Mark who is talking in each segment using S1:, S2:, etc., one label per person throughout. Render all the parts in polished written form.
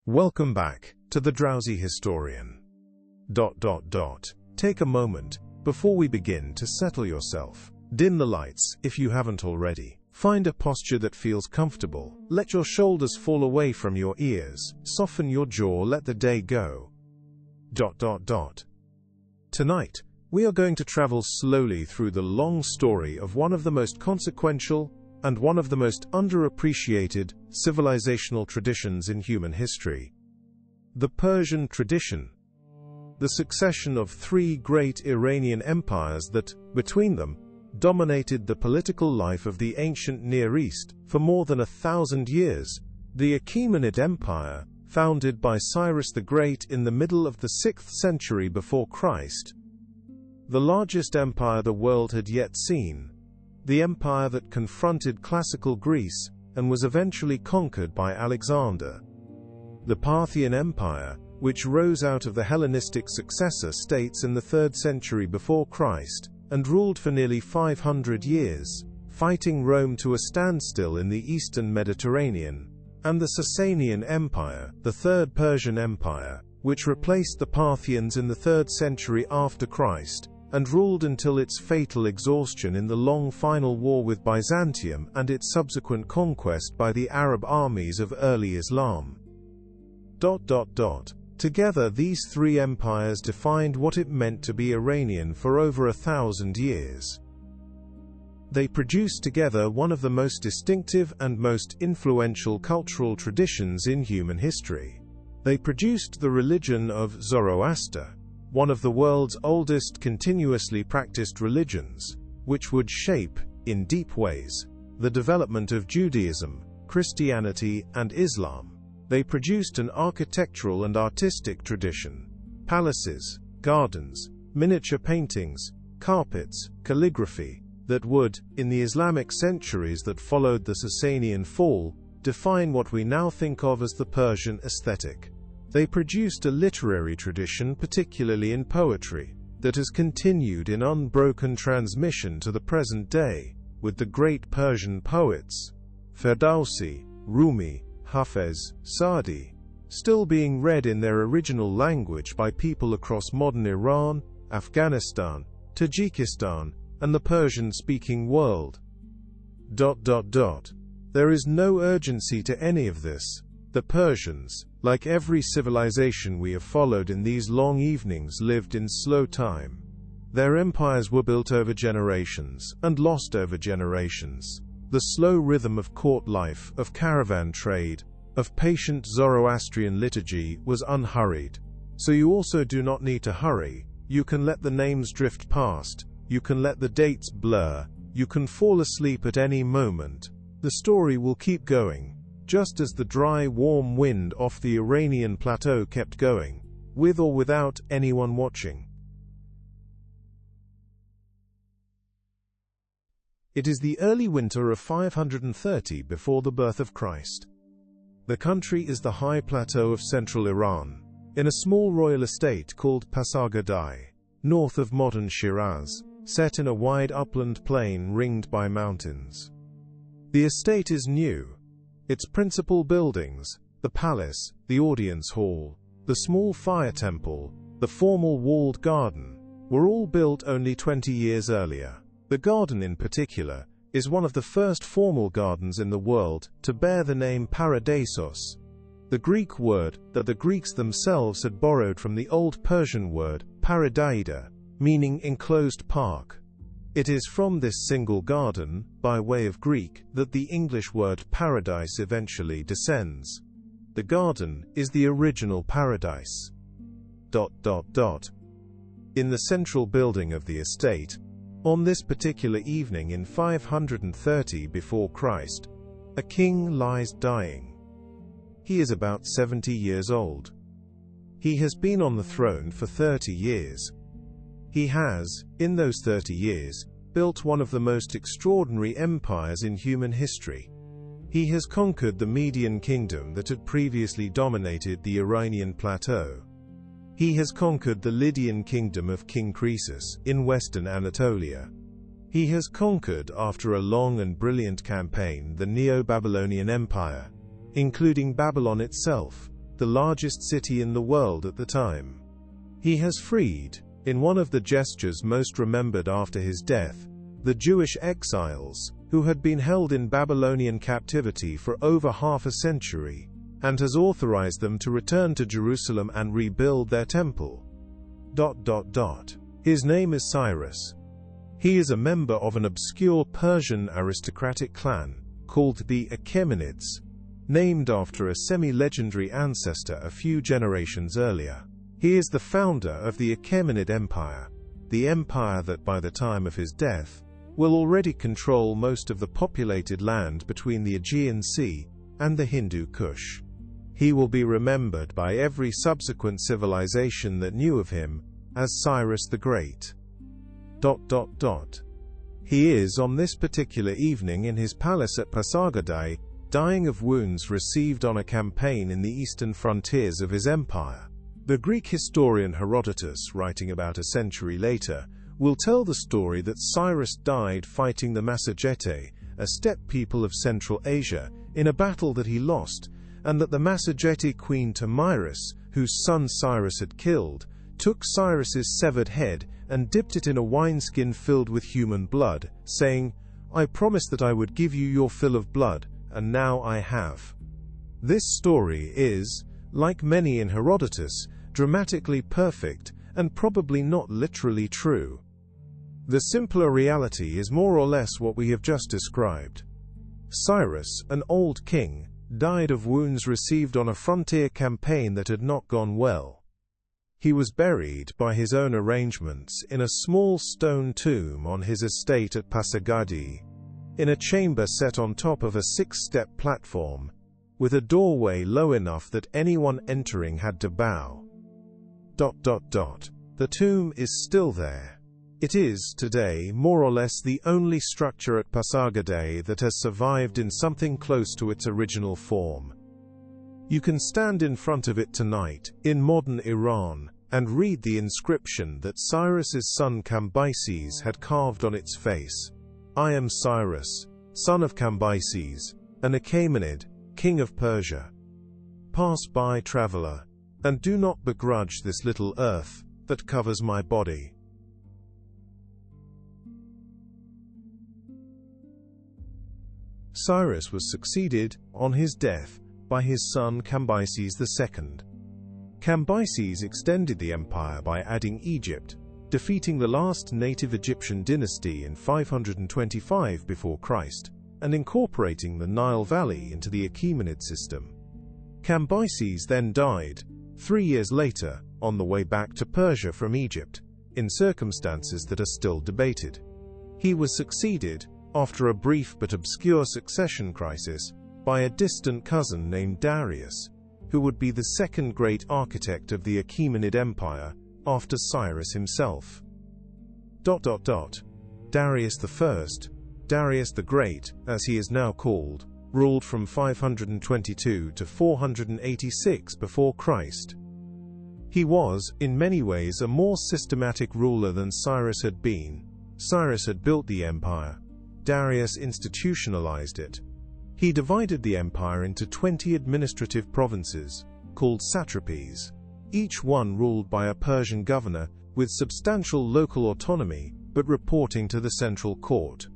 S1: Welcome back to the Drowsy Historian. Take a moment before we begin to settle yourself. Dim the lights if you haven't already. Find a posture that feels comfortable. Let your shoulders fall away from your ears. Soften your jaw, let the day go. Tonight, we are going to travel slowly through the long story of one of the most consequential and one of the most underappreciated civilizational traditions in human history. The Persian tradition. The succession of three great Iranian empires that, between them, dominated the political life of the ancient Near East for more than 1,000 years. The Achaemenid Empire, founded by Cyrus the Great in the middle of the 6th century before Christ. The largest empire the world had yet seen. The empire that confronted classical Greece and was eventually conquered by Alexander. The Parthian Empire, which rose out of the Hellenistic successor states in the 3rd century before Christ, and ruled for nearly 500 years, fighting Rome to a standstill in the eastern Mediterranean. And the Sasanian Empire, the Third Persian Empire, which replaced the Parthians in the 3rd century after Christ, and ruled until its fatal exhaustion in the long final war with Byzantium and its subsequent conquest by the Arab armies of early Islam. Together, these three empires defined what it meant to be Iranian for over 1,000 years. They produced together one of the most distinctive and most influential cultural traditions in human history. They produced the religion of Zoroaster, one of the world's oldest continuously practiced religions, which would shape, in deep ways, the development of Judaism, Christianity, and Islam. They produced an architectural and artistic tradition: palaces, gardens, miniature paintings, carpets, calligraphy, that would, in the Islamic centuries that followed the Sasanian fall, define what we now think of as the Persian aesthetic. They produced a literary tradition, particularly in poetry, that has continued in unbroken transmission to the present day, with the great Persian poets, Ferdowsi, Rumi, Hafez, Sa'di, still being read in their original language by people across modern Iran, Afghanistan, Tajikistan, and the Persian-speaking world. There is no urgency to any of this. The Persians, like every civilization we have followed in these long evenings, lived in slow time. Their empires were built over generations, and lost over generations. The slow rhythm of court life, of caravan trade, of patient Zoroastrian liturgy was unhurried. So you also do not need to hurry. You can let the names drift past. You can let the dates blur. You can fall asleep at any moment. The story will keep going, just as the dry, warm wind off the Iranian plateau kept going, with or without anyone watching. It is the early winter of 530 before the birth of Christ. The country is the high plateau of central Iran, in a small royal estate called Pasargadae, north of modern Shiraz, set in a wide upland plain ringed by mountains. The estate is new. Its principal buildings, the palace, the audience hall, the small fire temple, the formal walled garden, were all built only 20 years earlier. The garden in particular is one of the first formal gardens in the world to bear the name Paradisos, the Greek word that the Greeks themselves had borrowed from the Old Persian word paradaida, meaning enclosed park. It is from this single garden, by way of Greek, that the English word paradise eventually descends. The garden is the original paradise. In the central building of the estate, on this particular evening in 530 before Christ, a king lies dying. He is about 70 years old. He has been on the throne for 30 years. He has, in those 30 years, built one of the most extraordinary empires in human history. He has conquered the Median kingdom that had previously dominated the Iranian plateau. He has conquered the Lydian kingdom of King Croesus in western Anatolia. He has conquered, after a long and brilliant campaign, the Neo-Babylonian Empire, including Babylon itself, the largest city in the world at the time. He has freed, in one of the gestures most remembered after his death, the Jewish exiles, who had been held in Babylonian captivity for over half a century, and has authorized them to return to Jerusalem and rebuild their temple. His name is Cyrus. He is a member of an obscure Persian aristocratic clan, called the Achaemenids, named after a semi-legendary ancestor a few generations earlier. He is the founder of the Achaemenid Empire, the empire that by the time of his death, will already control most of the populated land between the Aegean Sea and the Hindu Kush. He will be remembered by every subsequent civilization that knew of him as Cyrus the Great. He is on this particular evening in his palace at Pasargadae, dying of wounds received on a campaign in the eastern frontiers of his empire. The Greek historian Herodotus, writing about a century later, will tell the story that Cyrus died fighting the Pasargadae, a steppe people of Central Asia, in a battle that he lost, and that the Pasargadae queen Tomyris, whose son Cyrus had killed, took Cyrus's severed head and dipped it in a wineskin filled with human blood, saying, "I promised that I would give you your fill of blood, and now I have." This story is, like many in Herodotus, dramatically perfect and probably not literally true. The simpler reality is more or less what we have just described. Cyrus, an old king, died of wounds received on a frontier campaign that had not gone well. He was buried, by his own arrangements, in a small stone tomb on his estate at Pasargadae, in a chamber set on top of a 6-step platform, with a doorway low enough that anyone entering had to bow. The tomb is still there. It is, today, more or less the only structure at Pasargadae that has survived in something close to its original form. You can stand in front of it tonight, in modern Iran, and read the inscription that Cyrus's son Cambyses had carved on its face. "I am Cyrus, son of Cambyses, an Achaemenid, king of Persia. Pass by, traveler, and do not begrudge this little earth that covers my body." Cyrus was succeeded, on his death, by his son Cambyses II. Cambyses extended the empire by adding Egypt, defeating the last native Egyptian dynasty in 525 before Christ, and incorporating the Nile Valley into the Achaemenid system. Cambyses then died, 3 years later, on the way back to Persia from Egypt, in circumstances that are still debated. He was succeeded, after a brief but obscure succession crisis, by a distant cousin named Darius, who would be the second great architect of the Achaemenid Empire, after Cyrus himself. Darius I, Darius the Great, as he is now called, ruled from 522 to 486 before Christ. He was, in many ways, a more systematic ruler than Cyrus had been. Cyrus had built the empire. Darius institutionalized it. He divided the empire into 20 administrative provinces, called satrapies, each one ruled by a Persian governor, with substantial local autonomy, but reporting to the central court.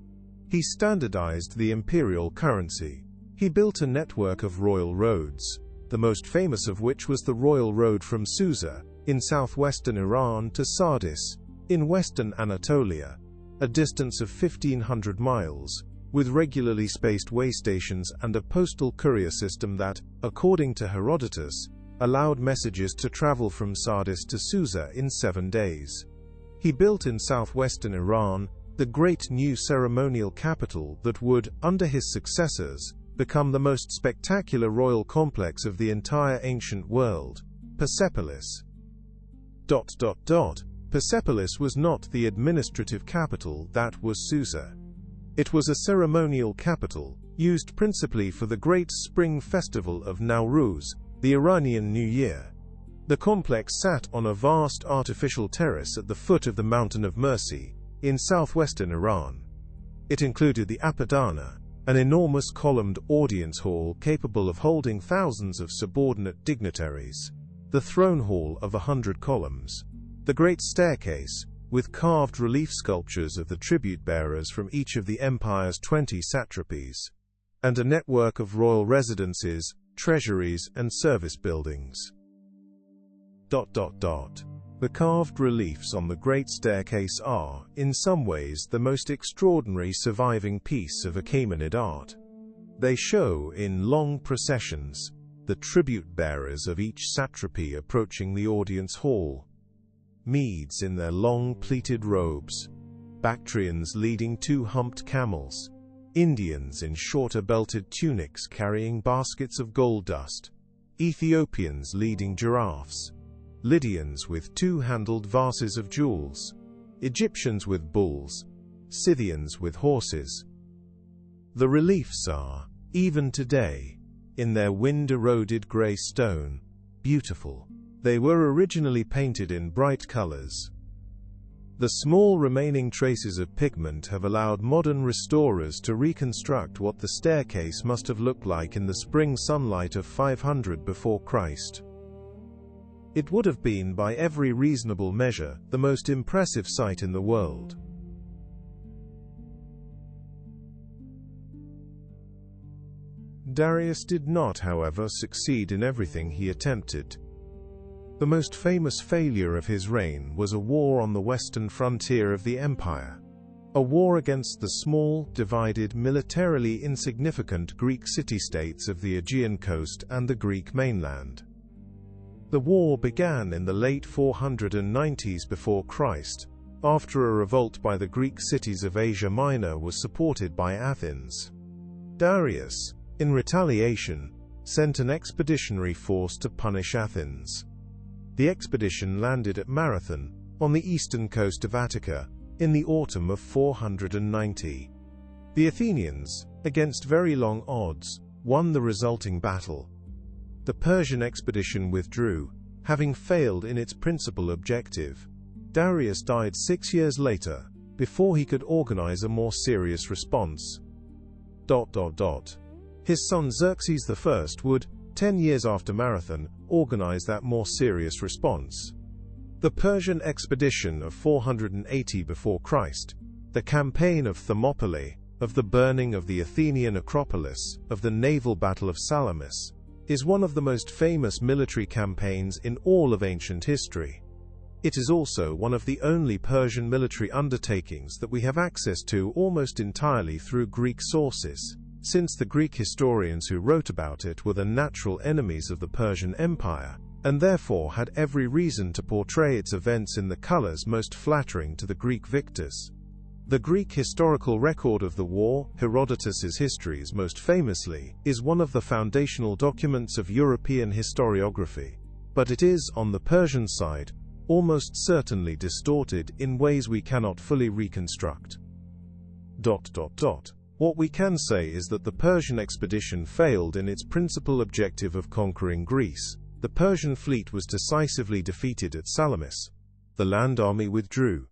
S1: He standardized the imperial currency. He built a network of royal roads, the most famous of which was the royal road from Susa, in southwestern Iran, to Sardis, in western Anatolia, a distance of 1,500 miles, with regularly spaced way stations and a postal courier system that, according to Herodotus, allowed messages to travel from Sardis to Susa in 7 days. He built in southwestern Iran the great new ceremonial capital that would, under his successors, become the most spectacular royal complex of the entire ancient world, Persepolis. Persepolis was not the administrative capital that was Susa. It was a ceremonial capital, used principally for the great spring festival of Nowruz, the Iranian New Year. The complex sat on a vast artificial terrace at the foot of the Mountain of Mercy, in southwestern Iran. It included the Apadana, an enormous columned audience hall capable of holding thousands of subordinate dignitaries, the throne hall of 100 columns, the great staircase, with carved relief sculptures of the tribute-bearers from each of the empire's 20 satrapies, and a network of royal residences, treasuries, and service buildings. The carved reliefs on the Great Staircase are, in some ways, the most extraordinary surviving piece of Achaemenid art. They show, in long processions, the tribute-bearers of each satrapy approaching the audience hall. Medes in their long pleated robes, Bactrians leading 2 humped camels, Indians in shorter belted tunics carrying baskets of gold dust, Ethiopians leading giraffes, Lydians with 2-handled vases of jewels, Egyptians with bulls, Scythians with horses. The reliefs are, even today, in their wind-eroded grey stone, beautiful. They were originally painted in bright colors. The small remaining traces of pigment have allowed modern restorers to reconstruct what the staircase must have looked like in the spring sunlight of 500 before Christ. It would have been, by every reasonable measure, the most impressive sight in the world. Darius did not, however, succeed in everything he attempted. The most famous failure of his reign was a war on the western frontier of the empire, a war against the small, divided, militarily insignificant Greek city-states of the Aegean coast and the Greek mainland. The war began in the late 490s before Christ, after a revolt by the Greek cities of Asia Minor was supported by Athens. Darius, in retaliation, sent an expeditionary force to punish Athens. The expedition landed at Marathon, on the eastern coast of Attica, in the autumn of 490. The Athenians, against very long odds, won the resulting battle. The Persian expedition withdrew, having failed in its principal objective. Darius died 6 years later, before he could organize a more serious response. His son Xerxes I would, 10 years after Marathon, organize that more serious response. The Persian expedition of 480 before Christ, the campaign of Thermopylae, of the burning of the Athenian Acropolis, of the naval battle of Salamis, is one of the most famous military campaigns in all of ancient history. It is also one of the only Persian military undertakings that we have access to almost entirely through Greek sources, since the Greek historians who wrote about it were the natural enemies of the Persian Empire, and therefore had every reason to portray its events in the colors most flattering to the Greek victors. The Greek historical record of the war, Herodotus's Histories most famously, is one of the foundational documents of European historiography, but it is, on the Persian side, almost certainly distorted in ways we cannot fully reconstruct. What we can say is that the Persian expedition failed in its principal objective of conquering Greece. The Persian fleet was decisively defeated at Salamis. The land army withdrew.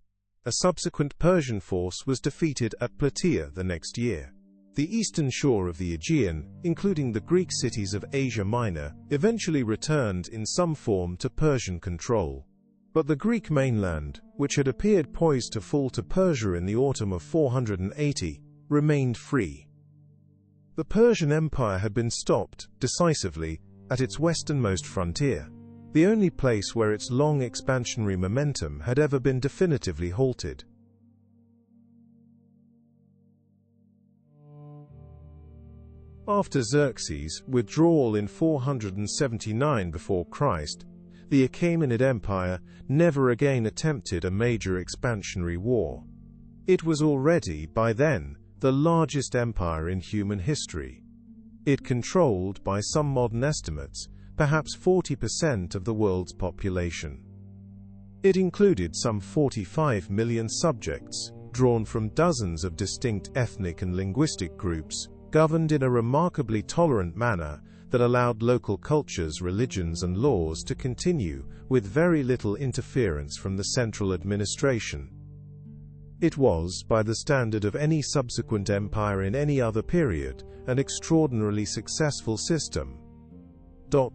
S1: A subsequent Persian force was defeated at Plataea the next year. The eastern shore of the Aegean, including the Greek cities of Asia Minor, eventually returned in some form to Persian control. But the Greek mainland, which had appeared poised to fall to Persia in the autumn of 480, remained free. The Persian Empire had been stopped, decisively, at its westernmost frontier, the only place where its long expansionary momentum had ever been definitively halted. After Xerxes' withdrawal in 479 before Christ, the Achaemenid Empire never again attempted a major expansionary war. It was already, by then, the largest empire in human history. It controlled, by some modern estimates, perhaps 40% of the world's population. It included some 45 million subjects, drawn from dozens of distinct ethnic and linguistic groups, governed in a remarkably tolerant manner that allowed local cultures, religions, and laws to continue, with very little interference from the central administration. It was, by the standard of any subsequent empire in any other period, an extraordinarily successful system. The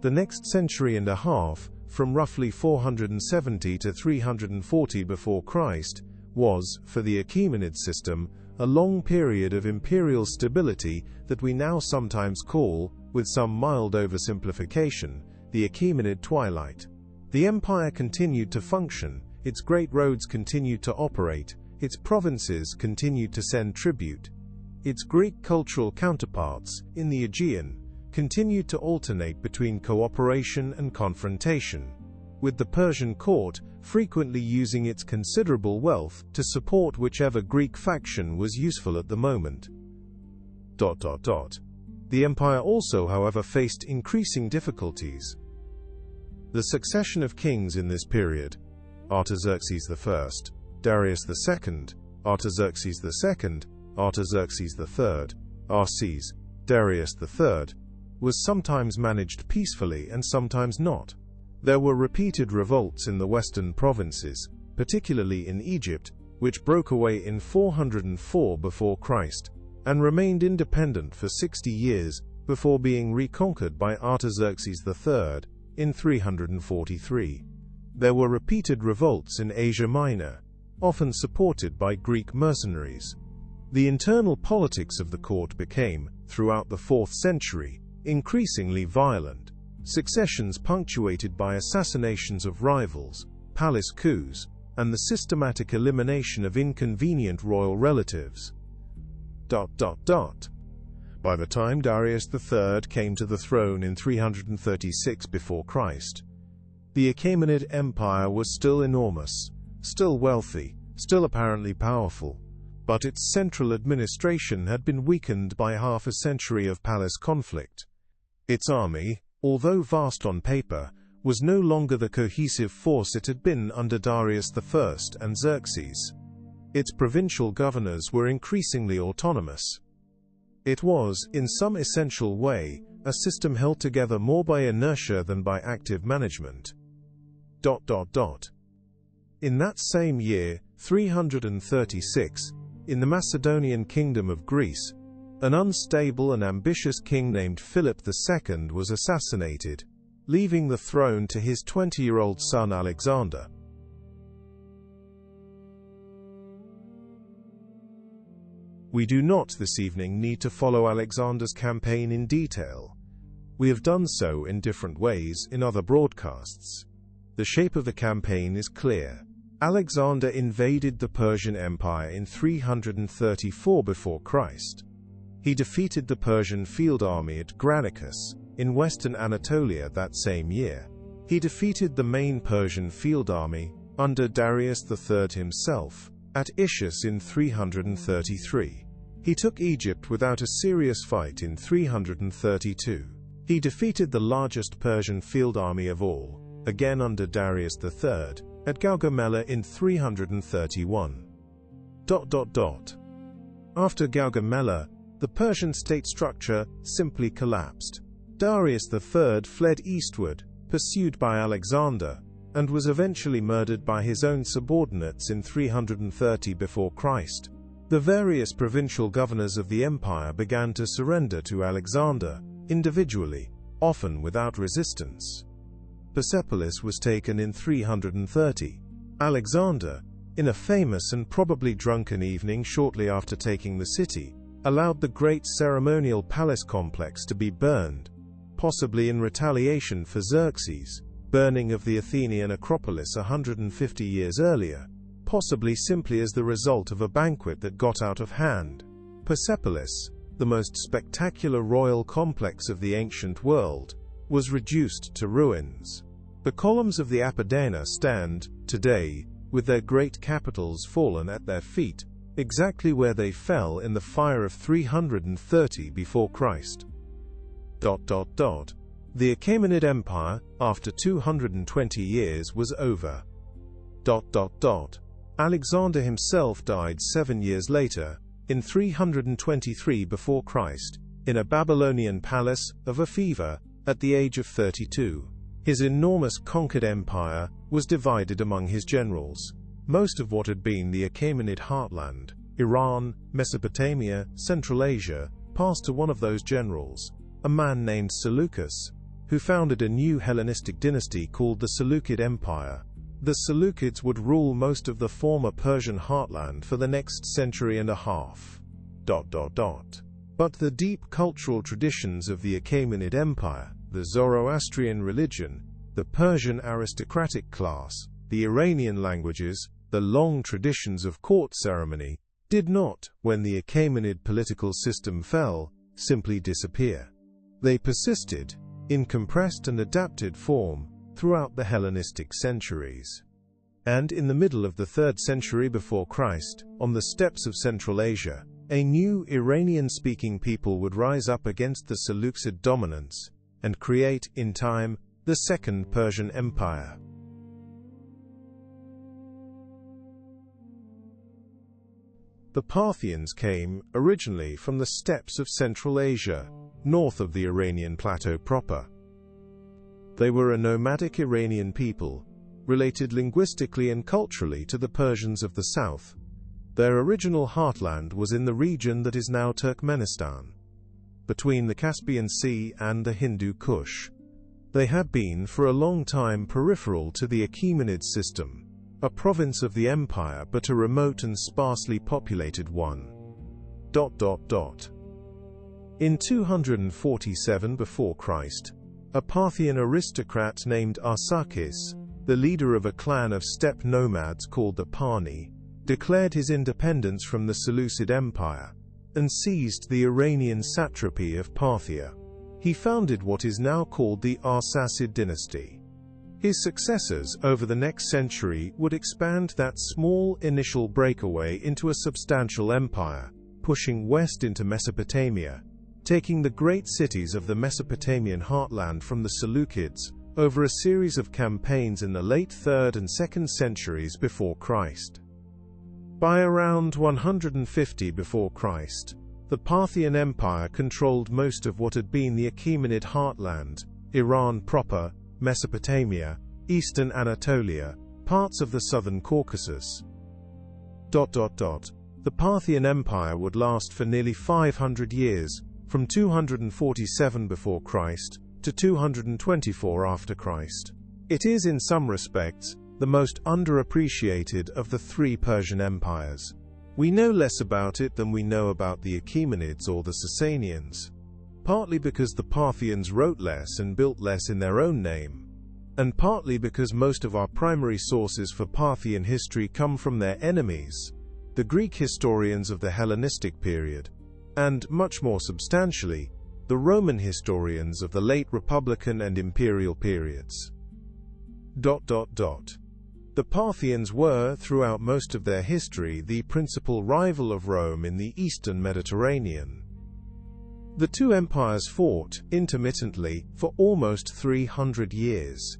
S1: next century and a half, from roughly 470 to 340 before Christ, was, for the Achaemenid system, a long period of imperial stability that we now sometimes call, with some mild oversimplification, the Achaemenid Twilight. The empire continued to function, its great roads continued to operate, its provinces continued to send tribute. Its Greek cultural counterparts, in the Aegean, continued to alternate between cooperation and confrontation, with the Persian court frequently using its considerable wealth to support whichever Greek faction was useful at the moment. The empire also, however, faced increasing difficulties. The succession of kings in this period, Artaxerxes I, Darius II, Artaxerxes II, Artaxerxes III, Arses, Darius III, was sometimes managed peacefully and sometimes not. There were repeated revolts in the western provinces, particularly in Egypt, which broke away in 404 before Christ, and remained independent for 60 years before being reconquered by Artaxerxes III in 343. There were repeated revolts in Asia Minor, often supported by Greek mercenaries. The internal politics of the court became, throughout the 4th century, increasingly violent, successions punctuated by assassinations of rivals, palace coups, and the systematic elimination of inconvenient royal relatives. By the time Darius III came to the throne in 336 before Christ, the Achaemenid Empire was still enormous, still wealthy, still apparently powerful, but its central administration had been weakened by half a century of palace conflict. Its army, although vast on paper, was no longer the cohesive force it had been under Darius I and Xerxes. Its provincial governors were increasingly autonomous. It was, in some essential way, a system held together more by inertia than by active management. In that same year, 336, in the Macedonian kingdom of Greece, an unstable and ambitious king named Philip II was assassinated, leaving the throne to his 20-year-old son Alexander. We do not this evening need to follow Alexander's campaign in detail. We have done so in different ways in other broadcasts. The shape of the campaign is clear. Alexander invaded the Persian Empire in 334 before Christ. He defeated the Persian field army at Granicus, in western Anatolia that same year. He defeated the main Persian field army, under Darius III himself, at Issus in 333. He took Egypt without a serious fight in 332. He defeated the largest Persian field army of all, again under Darius III, at Gaugamela in 331. After Gaugamela, the Persian state structure simply collapsed. Darius III fled eastward, pursued by Alexander, and was eventually murdered by his own subordinates in 330 before Christ. The various provincial governors of the empire began to surrender to Alexander, individually, often without resistance. Persepolis was taken in 330. Alexander, in a famous and probably drunken evening shortly after taking the city, allowed the great ceremonial palace complex to be burned, possibly in retaliation for Xerxes' burning of the Athenian Acropolis 150 years earlier, possibly simply as the result of a banquet that got out of hand. Persepolis, the most spectacular royal complex of the ancient world, was reduced to ruins. The columns of the Apadana stand, today, with their great capitals fallen at their feet, exactly where they fell in the fire of 330 before Christ. The Achaemenid Empire, after 220 years, was over. Alexander himself died 7 years later, in 323 before Christ, in a Babylonian palace, of a fever, at the age of 32. His enormous conquered empire was divided among his generals. most of what had been the Achaemenid heartland, Iran, Mesopotamia, Central Asia, passed to one of those generals, a man named Seleucus, who founded a new Hellenistic dynasty called the Seleucid Empire. The Seleucids would rule most of the former Persian heartland for the next century and a half. But the deep cultural traditions of the Achaemenid Empire, the Zoroastrian religion, the Persian aristocratic class, the Iranian languages, the long traditions of court ceremony, did not, when the Achaemenid political system fell, simply disappear. They persisted, in compressed and adapted form, throughout the Hellenistic centuries. And in the middle of the 3rd century before Christ, on the steppes of Central Asia, a new Iranian-speaking people would rise up against the Seleucid dominance, and create, in time, the Second Persian Empire. The Parthians came, originally, from the steppes of Central Asia, north of the Iranian plateau proper. They were a nomadic Iranian people, related linguistically and culturally to the Persians of the south. Their original heartland was in the region that is now Turkmenistan, between the Caspian Sea and the Hindu Kush. They had been for a long time peripheral to the Achaemenid system, a province of the empire but a remote and sparsely populated one. In 247 before Christ, a Parthian aristocrat named Arsaces, the leader of a clan of steppe nomads called the Parni, declared his independence from the Seleucid Empire, and seized the Iranian satrapy of Parthia. He founded what is now called the Arsacid dynasty. His successors over the next century would expand that small initial breakaway into a substantial empire, pushing west into Mesopotamia, taking the great cities of the Mesopotamian heartland from the Seleucids over a series of campaigns in the late 3rd and 2nd centuries before Christ. By around 150 before Christ, the Parthian Empire controlled most of what had been the Achaemenid heartland, Iran proper, Mesopotamia, eastern Anatolia, parts of the southern Caucasus. The Parthian Empire would last for nearly 500 years, from 247 before Christ to 224 after Christ. It is in some respects the most underappreciated of the 3 Persian empires. We know less about it than we know about the Achaemenids or the Sasanians, partly because the Parthians wrote less and built less in their own name, and partly because most of our primary sources for Parthian history come from their enemies, the Greek historians of the Hellenistic period, and, much more substantially, the Roman historians of the late Republican and Imperial periods. The Parthians were, throughout most of their history, the principal rival of Rome in the eastern Mediterranean. The two empires fought, intermittently, for almost 300 years.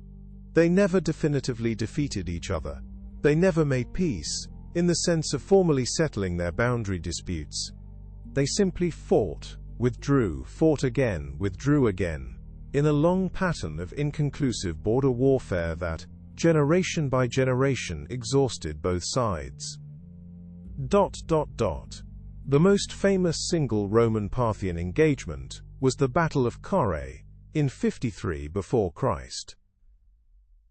S1: They never definitively defeated each other. They never made peace, in the sense of formally settling their boundary disputes. They simply fought, withdrew, fought again, withdrew again, in a long pattern of inconclusive border warfare that, generation by generation, exhausted both sides. The most famous single Roman Parthian engagement was the Battle of Carrhae in 53 before Christ.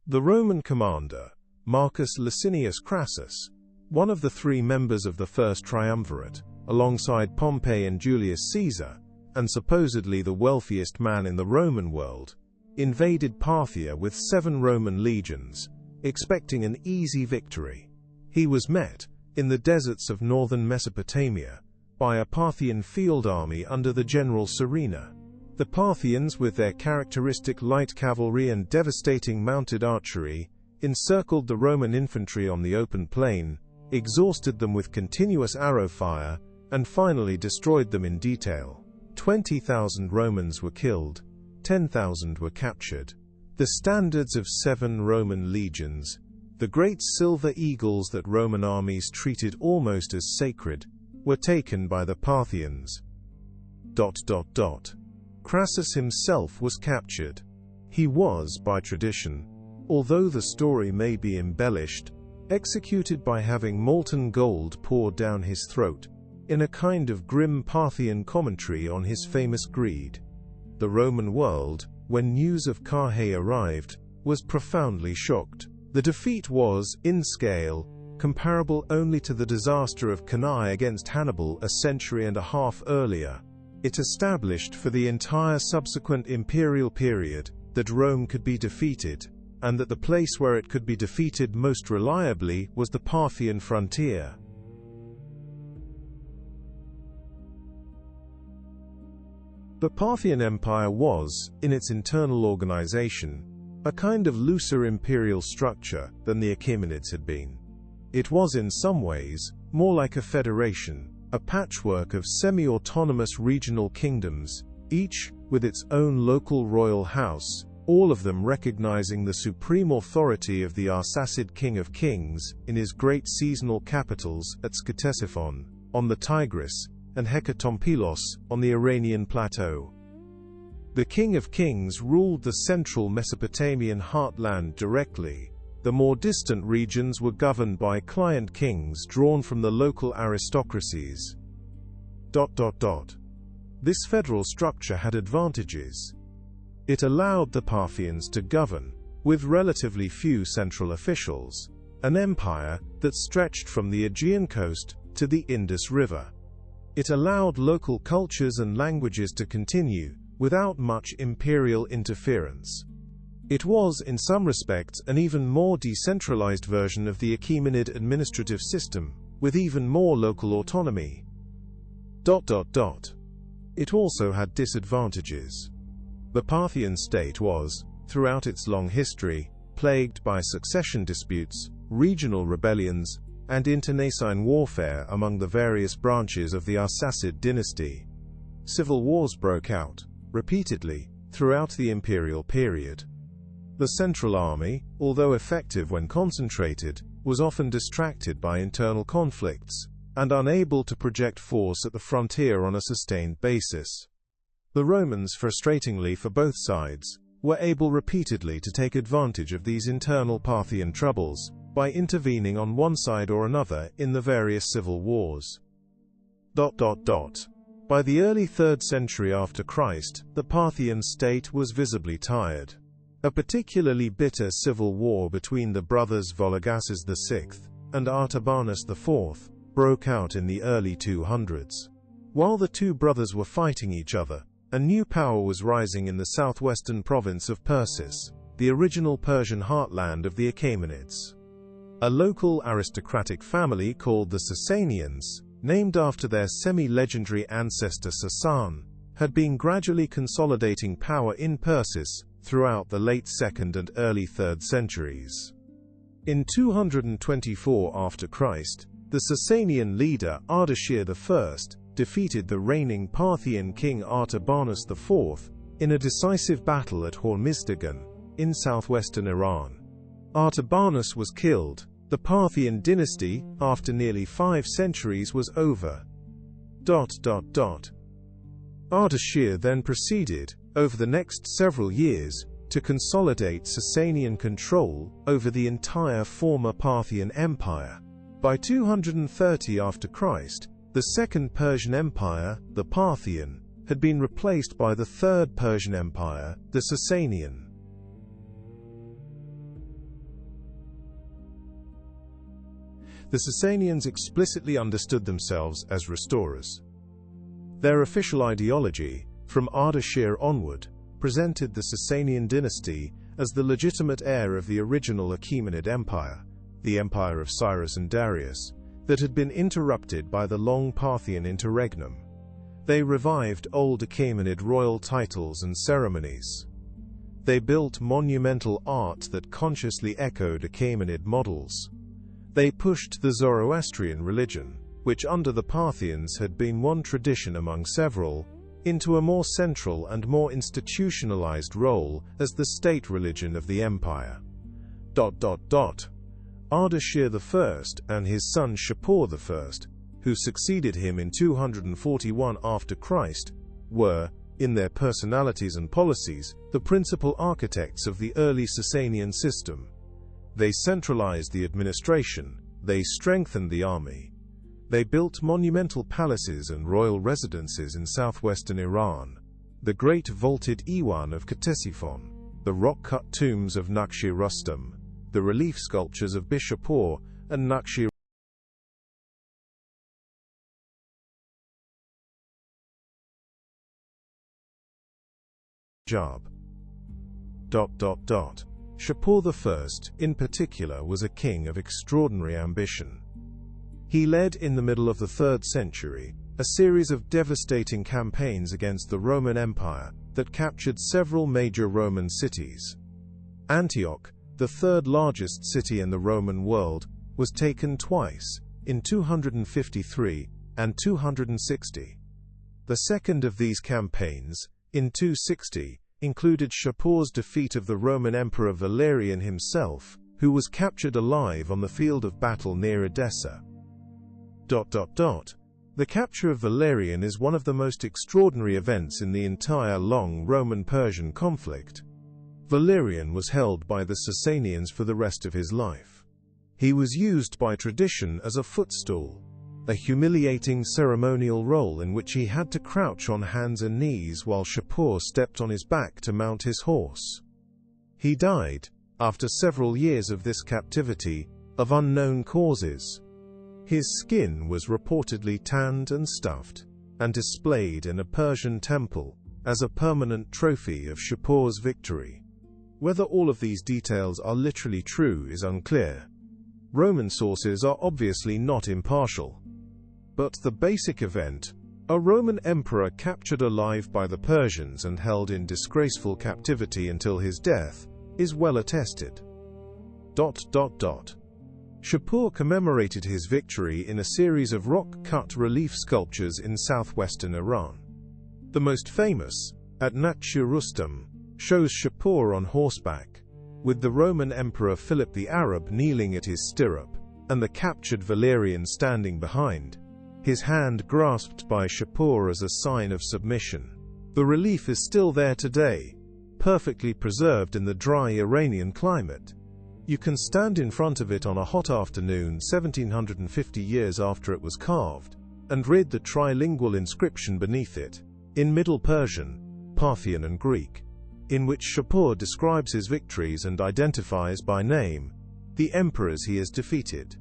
S1: The Roman commander, Marcus Licinius Crassus, one of the 3 members of the First Triumvirate, alongside Pompey and Julius Caesar, and supposedly the wealthiest man in the Roman world, invaded Parthia with 7 Roman legions, expecting an easy victory. He was met, in the deserts of northern Mesopotamia, by a Parthian field army under the general Serena. The Parthians, with their characteristic light cavalry and devastating mounted archery, encircled the Roman infantry on the open plain, exhausted them with continuous arrow fire, and finally destroyed them in detail. 20,000 Romans were killed, 10,000 were captured. The standards of 7 Roman legions, the great silver eagles that Roman armies treated almost as sacred, were taken by the Parthians. Crassus himself was captured. He was, by tradition, although the story may be embellished, executed by having molten gold poured down his throat, in a kind of grim Parthian commentary on his famous greed. The Roman world, when news of Carrhae arrived, was profoundly shocked. The defeat was, in scale, comparable only to the disaster of Cannae against Hannibal a century and a half earlier. It established for the entire subsequent imperial period that Rome could be defeated, and that the place where it could be defeated most reliably was the Parthian frontier. The Parthian Empire was, in its internal organization, a kind of looser imperial structure than the Achaemenids had been. It was in some ways more like a federation, a patchwork of semi-autonomous regional kingdoms, each with its own local royal house, all of them recognizing the supreme authority of the Arsacid King of Kings in his great seasonal capitals at Sketesiphon, on the Tigris, and Hekatompelos, on the Iranian plateau. The King of Kings ruled the central Mesopotamian heartland directly. The more distant regions were governed by client kings drawn from the local aristocracies. This federal structure had advantages. It allowed the Parthians to govern, with relatively few central officials, an empire that stretched from the Aegean coast to the Indus River. It allowed local cultures and languages to continue, without much imperial interference. It was, in some respects, an even more decentralized version of the Achaemenid administrative system, with even more local autonomy. It also had disadvantages. The Parthian state was, throughout its long history, plagued by succession disputes, regional rebellions, and internecine warfare among the various branches of the Arsacid dynasty. Civil wars broke out, repeatedly, throughout the imperial period. The central army, although effective when concentrated, was often distracted by internal conflicts, and unable to project force at the frontier on a sustained basis. The Romans, frustratingly for both sides, were able repeatedly to take advantage of these internal Parthian troubles, by intervening on one side or another in the various civil wars. By the early 3rd century after Christ, the Parthian state was visibly tired. A particularly bitter civil war between the brothers Vologases VI and Artabanus IV broke out in the early 200s. While the two brothers were fighting each other, a new power was rising in the southwestern province of Persis, the original Persian heartland of the Achaemenids. A local aristocratic family called the Sasanians, named after their semi-legendary ancestor Sasan, had been gradually consolidating power in Persis throughout the late 2nd and early 3rd centuries. In 224 after Christ, the Sasanian leader Ardashir I defeated the reigning Parthian king Artabanus IV in a decisive battle at Hormizdagan, in southwestern Iran. Artabanus was killed. The Parthian dynasty, after nearly 5 centuries, was over. Ardashir then proceeded, over the next several years, to consolidate Sasanian control over the entire former Parthian Empire. By 230 after Christ, the Second Persian Empire, the Parthian, had been replaced by the Third Persian Empire, the Sasanian. The Sasanians explicitly understood themselves as restorers. Their official ideology, from Ardashir onward, presented the Sasanian dynasty as the legitimate heir of the original Achaemenid Empire, the empire of Cyrus and Darius, that had been interrupted by the long Parthian interregnum. They revived old Achaemenid royal titles and ceremonies. They built monumental art that consciously echoed Achaemenid models. They pushed the Zoroastrian religion, which under the Parthians had been one tradition among several, into a more central and more institutionalized role as the state religion of the empire. Ardashir I and his son Shapur I, who succeeded him in 241 after Christ, were, in their personalities and policies, the principal architects of the early Sasanian system. They centralized the administration, they strengthened the army. They built monumental palaces and royal residences in southwestern Iran, the great vaulted Iwan of Ctesiphon, the rock-cut tombs of Naqsh-e-Rustam, the relief sculptures of Bishapur and Naqsh-e Rajab. Shapur I, in particular, was a king of extraordinary ambition. He led, in the middle of the 3rd century, a series of devastating campaigns against the Roman Empire that captured several major Roman cities. Antioch, the 3rd largest city in the Roman world, was taken twice, in 253 and 260. The second of these campaigns, in 260, included Shapur's defeat of the Roman Emperor Valerian himself, who was captured alive on the field of battle near Edessa. The capture of Valerian is one of the most extraordinary events in the entire long Roman-Persian conflict. Valerian was held by the Sasanians for the rest of his life. He was used by tradition as a footstool, a humiliating ceremonial role in which he had to crouch on hands and knees while Shapur stepped on his back to mount his horse. He died, after several years of this captivity, of unknown causes. His skin was reportedly tanned and stuffed, and displayed in a Persian temple, as a permanent trophy of Shapur's victory. Whether all of these details are literally true is unclear. Roman sources are obviously not impartial. But the basic event, a Roman emperor captured alive by the Persians and held in disgraceful captivity until his death, is well attested. Shapur commemorated his victory in a series of rock-cut relief sculptures in southwestern Iran. The most famous, at Naqsh-e-Rustam, shows Shapur on horseback, with the Roman Emperor Philip the Arab kneeling at his stirrup, and the captured Valerian standing behind, his hand grasped by Shapur as a sign of submission. The relief is still there today, perfectly preserved in the dry Iranian climate. You can stand in front of it on a hot afternoon 1750 years after it was carved, and read the trilingual inscription beneath it, in Middle Persian, Parthian and Greek, in which Shapur describes his victories and identifies by name the emperors he has defeated.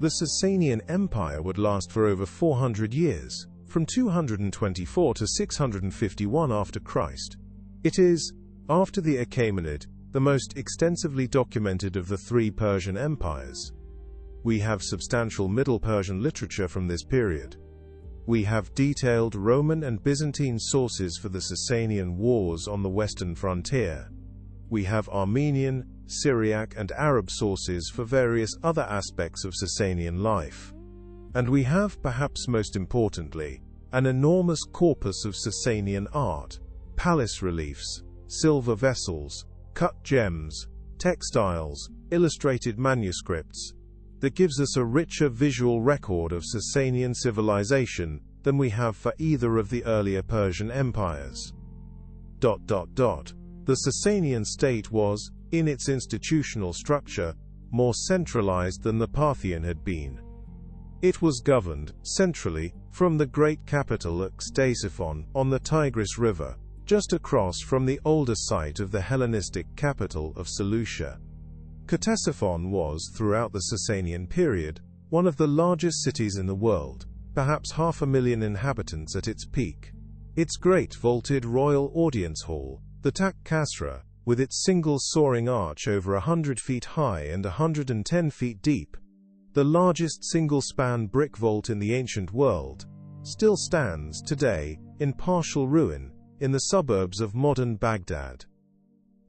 S1: The Sasanian Empire would last for over 400 years, from 224 to 651 after Christ. It is, after the Achaemenid, the most extensively documented of the 3 Persian empires. We have substantial Middle Persian literature from this period. We have detailed Roman and Byzantine sources for the Sasanian wars on the western frontier. We have Armenian, Syriac and Arab sources for various other aspects of Sasanian life. And we have, perhaps most importantly, an enormous corpus of Sasanian art, palace reliefs, silver vessels, cut gems, textiles, illustrated manuscripts, that gives us a richer visual record of Sasanian civilization than we have for either of the earlier Persian empires. The Sasanian state was, in its institutional structure, more centralized than the Parthian had been. It was governed, centrally, from the great capital at Ctesiphon on the Tigris River, just across from the older site of the Hellenistic capital of Seleucia. Ctesiphon was, throughout the Sasanian period, one of the largest cities in the world, perhaps 500,000 inhabitants at its peak. Its great vaulted royal audience hall, the Tak Khosrow, with its single soaring arch over 100 feet high and 110 feet deep, the largest single-span brick vault in the ancient world, still stands today, in partial ruin, in the suburbs of modern Baghdad.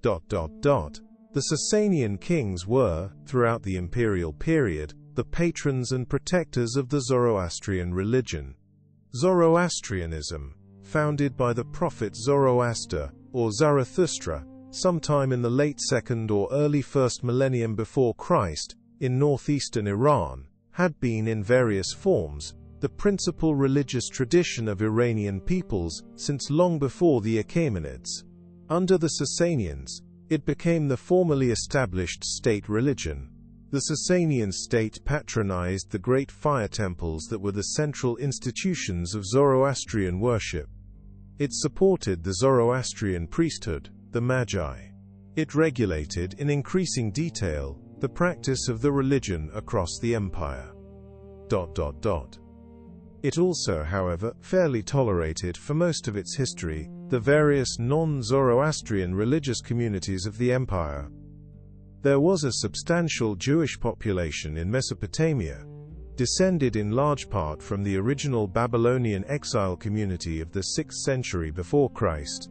S1: The Sasanian kings were, throughout the imperial period, the patrons and protectors of the Zoroastrian religion. Zoroastrianism, founded by the prophet Zoroaster, or Zarathustra, sometime in the late 2nd or early 1st millennium before Christ, in northeastern Iran, had been in various forms the the principal religious tradition of Iranian peoples since long before the Achaemenids. Under the Sasanians, it became the formally established state religion. The Sasanian state patronized the great fire temples that were the central institutions of Zoroastrian worship. It supported the Zoroastrian priesthood, the Magi. It regulated in increasing detail the practice of the religion across the empire. It also, however, fairly tolerated for most of its history the various non-Zoroastrian religious communities of the empire. There was a substantial Jewish population in Mesopotamia, descended in large part from the original Babylonian exile community of the 6th century before Christ.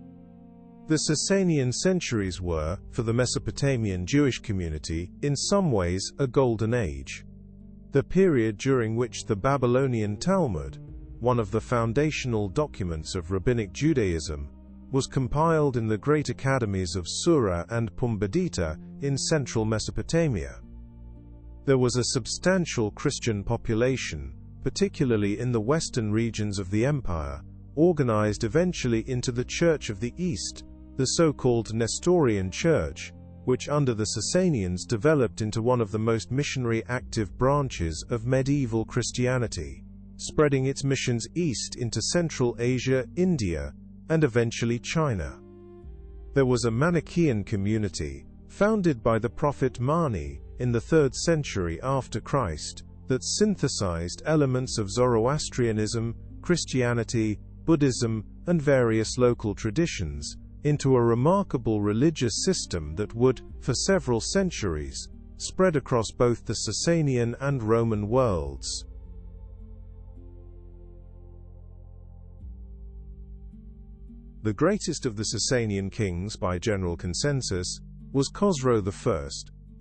S1: The Sasanian centuries were, for the Mesopotamian Jewish community, in some ways a golden age. The period during which the Babylonian Talmud, one of the foundational documents of Rabbinic Judaism, was compiled in the great academies of Sura and Pumbedita in central Mesopotamia. There was a substantial Christian population, particularly in the western regions of the empire, organized eventually into the Church of the East, the so-called Nestorian Church, which under the Sasanians developed into one of the most missionary-active branches of medieval Christianity, spreading its missions east into Central Asia, India, and eventually China. There was a Manichaean community, founded by the prophet Mani in the 3rd century after Christ, that synthesized elements of Zoroastrianism, Christianity, Buddhism, and various local traditions, into a remarkable religious system that would, for several centuries, spread across both the Sasanian and Roman worlds. The greatest of the Sasanian kings by general consensus was Khosrow I,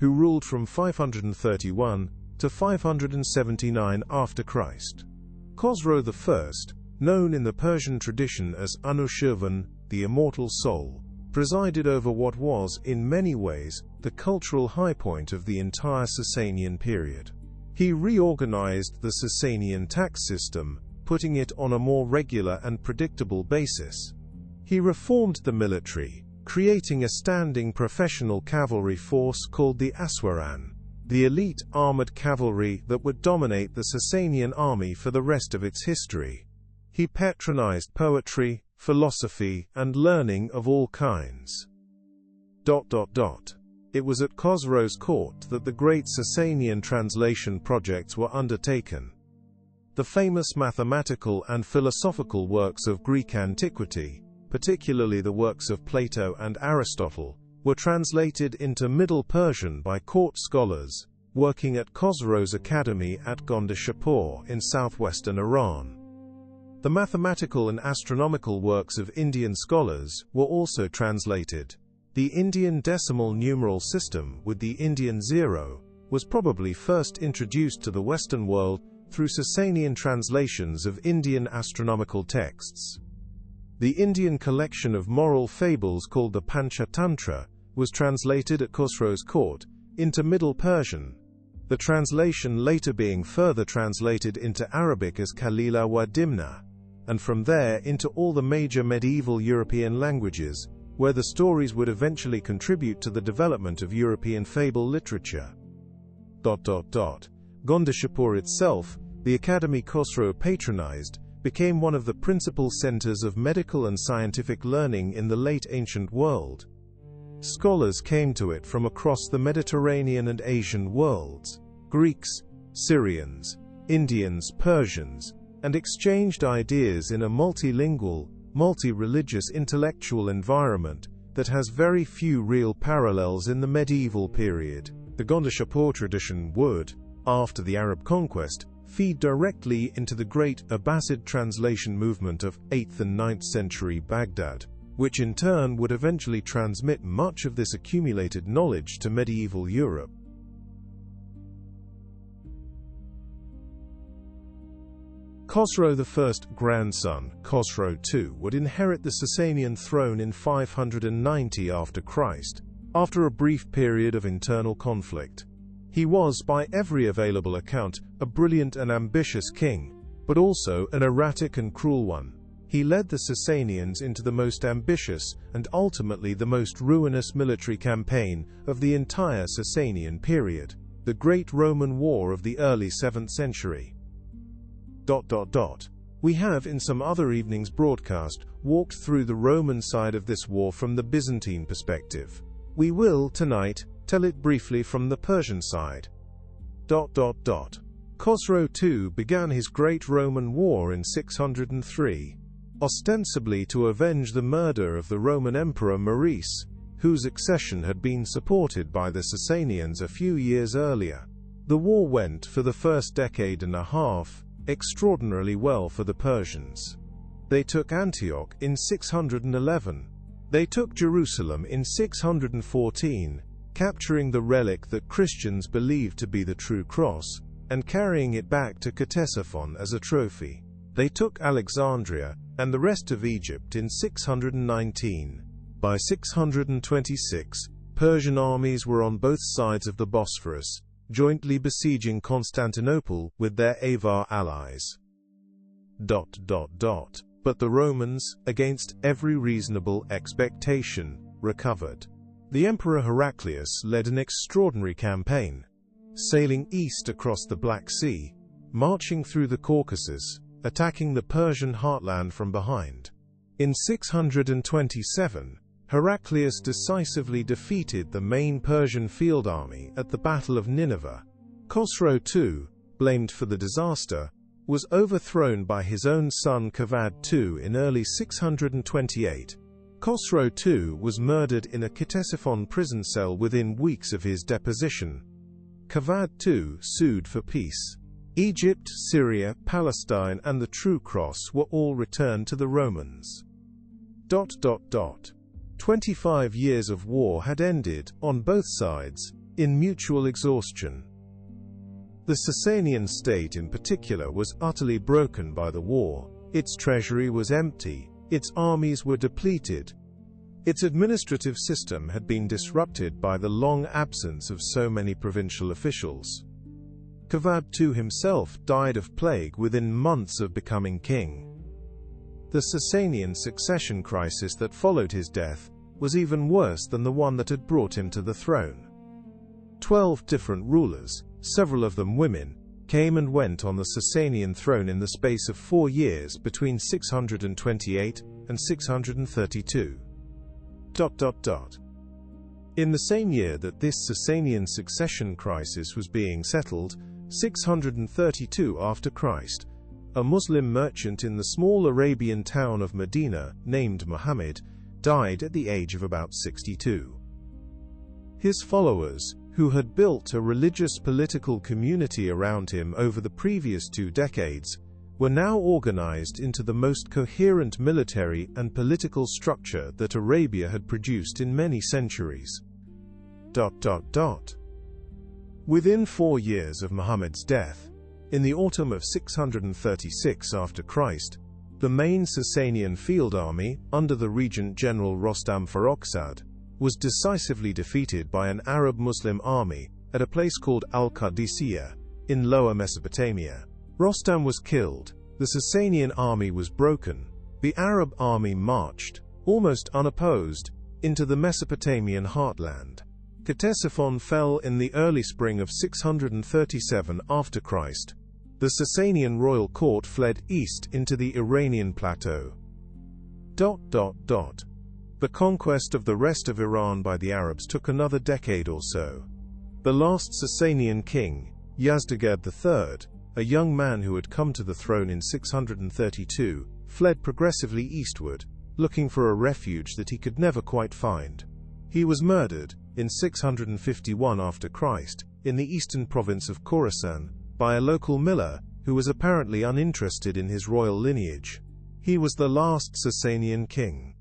S1: who ruled from 531 to 579 after Christ. Khosrow I, known in the Persian tradition as Anushirvan, the immortal soul, presided over what was, in many ways, the cultural high point of the entire Sasanian period. He reorganized the Sasanian tax system, putting it on a more regular and predictable basis. He reformed the military, creating a standing professional cavalry force called the Aswaran, the elite armored cavalry that would dominate the Sasanian army for the rest of its history. He patronized poetry, philosophy, and learning of all kinds. It was at Khosrow's court that the great Sasanian translation projects were undertaken. The famous mathematical and philosophical works of Greek antiquity, particularly the works of Plato and Aristotle, were translated into Middle Persian by court scholars, working at Khosrow's academy at Gondishapur in southwestern Iran. The mathematical and astronomical works of Indian scholars were also translated. The Indian decimal numeral system with the Indian 0 was probably first introduced to the Western world through Sasanian translations of Indian astronomical texts. The Indian collection of moral fables called the Panchatantra was translated at Khosrow's court into Middle Persian, the translation later being further translated into Arabic as Kalila wa Dimna, and from there into all the major medieval European languages, where the stories would eventually contribute to the development of European fable literature. Gondishapur itself, the academy Khosrow patronized, became one of the principal centers of medical and scientific learning in the late ancient world. Scholars came to it from across the Mediterranean and Asian worlds, Greeks, Syrians, Indians, Persians, and exchanged ideas in a multilingual, multi-religious intellectual environment that has very few real parallels in the medieval period. The Gondishapur tradition would, after the Arab conquest, feed directly into the great Abbasid translation movement of 8th and 9th century Baghdad, which in turn would eventually transmit much of this accumulated knowledge to medieval Europe. Khosrow I's grandson, Khosrow II, would inherit the Sasanian throne in 590 after Christ, after a brief period of internal conflict. He was, by every available account, a brilliant and ambitious king, but also an erratic and cruel one. He led the Sasanians into the most ambitious and ultimately the most ruinous military campaign of the entire Sasanian period, the Great Roman War of the early 7th century. We have in some other evening's broadcast walked through the Roman side of this war from the Byzantine perspective. We will, tonight, tell it briefly from the Persian side. Khosrow II began his Great Roman War in 603, ostensibly to avenge the murder of the Roman Emperor Maurice, whose accession had been supported by the Sasanians a few years earlier. The war went, for the first decade and a half, extraordinarily well for the Persians. They took Antioch in 611. They took Jerusalem in 614, capturing the relic that Christians believed to be the true cross, and carrying it back to Ctesiphon as a trophy. They took Alexandria and the rest of Egypt in 619. By 626, Persian armies were on both sides of the Bosphorus, jointly besieging Constantinople with their Avar allies. But the Romans, against every reasonable expectation, recovered. The Emperor Heraclius led an extraordinary campaign, sailing east across the Black Sea, marching through the Caucasus, attacking the Persian heartland from behind. In 627, Heraclius decisively defeated the main Persian field army at the Battle of Nineveh. Khosrow II, blamed for the disaster, was overthrown by his own son Kavad II in early 628. Khosrow II was murdered in a Ctesiphon prison cell within weeks of his deposition. Kavad II sued for peace. Egypt, Syria, Palestine, and the True Cross were all returned to the Romans. 25 years of war had ended, on both sides, in mutual exhaustion. The Sasanian state in particular was utterly broken by the war. Its treasury was empty, its armies were depleted. Its administrative system had been disrupted by the long absence of so many provincial officials. Kavad II himself died of plague within months of becoming king. The Sasanian succession crisis that followed his death was even worse than the one that had brought him to the throne. 12 different rulers, several of them women, came and went on the Sasanian throne in the space of 4 years between 628 and 632. In the same year that this Sasanian succession crisis was being settled, 632 after Christ, a Muslim merchant in the small Arabian town of Medina, named Muhammad, died at the age of about 62. His followers, who had built a religious political community around him over the previous 2 decades, were now organized into the most coherent military and political structure that Arabia had produced in many centuries. Within 4 years of Muhammad's death, in the autumn of 636 after Christ, the main Sasanian field army, under the regent general Rostam Farrokhzad, was decisively defeated by an Arab Muslim army at a place called Al-Qadisiyah, in Lower Mesopotamia. Rostam was killed, the Sasanian army was broken, the Arab army marched, almost unopposed, into the Mesopotamian heartland. Ctesiphon fell in the early spring of 637 after Christ. The Sasanian royal court fled east into the Iranian plateau. The conquest of the rest of Iran by the Arabs took another decade or so. The last Sasanian king, Yazdegerd III, a young man who had come to the throne in 632, fled progressively eastward, looking for a refuge that he could never quite find. He was murdered, in 651 after Christ, in the eastern province of Khorasan, by a local miller, who was apparently uninterested in his royal lineage. He was the last Sasanian king.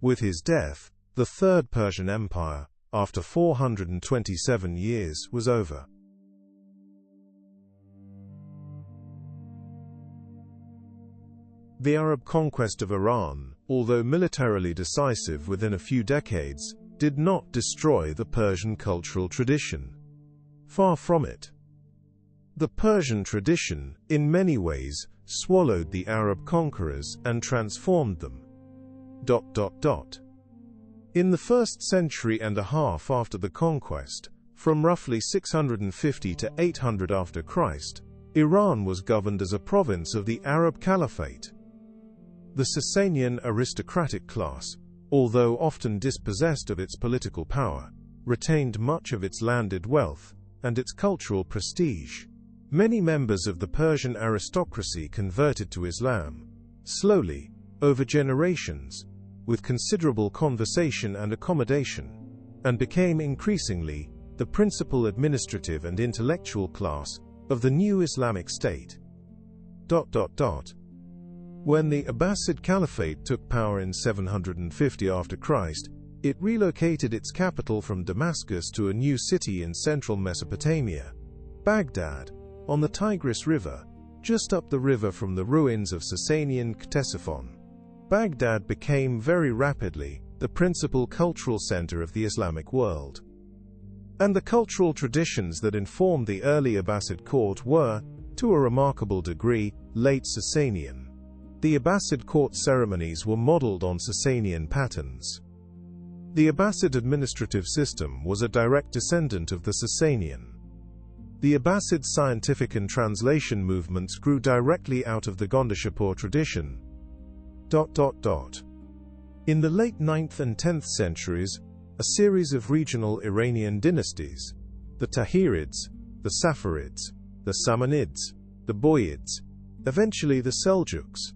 S1: With his death, the Third Persian Empire, after 427 years, was over. The Arab conquest of Iran, although militarily decisive within a few decades, did not destroy the Persian cultural tradition. Far from it. The Persian tradition, in many ways, swallowed the Arab conquerors and transformed them. In the first century and a half after the conquest, from roughly 650 to 800 after Christ, Iran was governed as a province of the Arab Caliphate. The Sasanian aristocratic class, although often dispossessed of its political power, retained much of its landed wealth and its cultural prestige. Many members of the Persian aristocracy converted to Islam, slowly, over generations, with considerable conversation and accommodation, and became increasingly the principal administrative and intellectual class of the new Islamic state. When the Abbasid Caliphate took power in 750 after Christ, it relocated its capital from Damascus to a new city in central Mesopotamia, Baghdad, on the Tigris River, just up the river from the ruins of Sasanian Ctesiphon. Baghdad became very rapidly the principal cultural center of the Islamic world. And the cultural traditions that informed the early Abbasid court were, to a remarkable degree, late Sasanian. The Abbasid court ceremonies were modeled on Sasanian patterns. The Abbasid administrative system was a direct descendant of the Sasanian. The Abbasid scientific and translation movements grew directly out of the Gondishapur tradition. In the late 9th and 10th centuries, a series of regional Iranian dynasties, the Tahirids, the Safarids, the Samanids, the Boyids, eventually the Seljuks,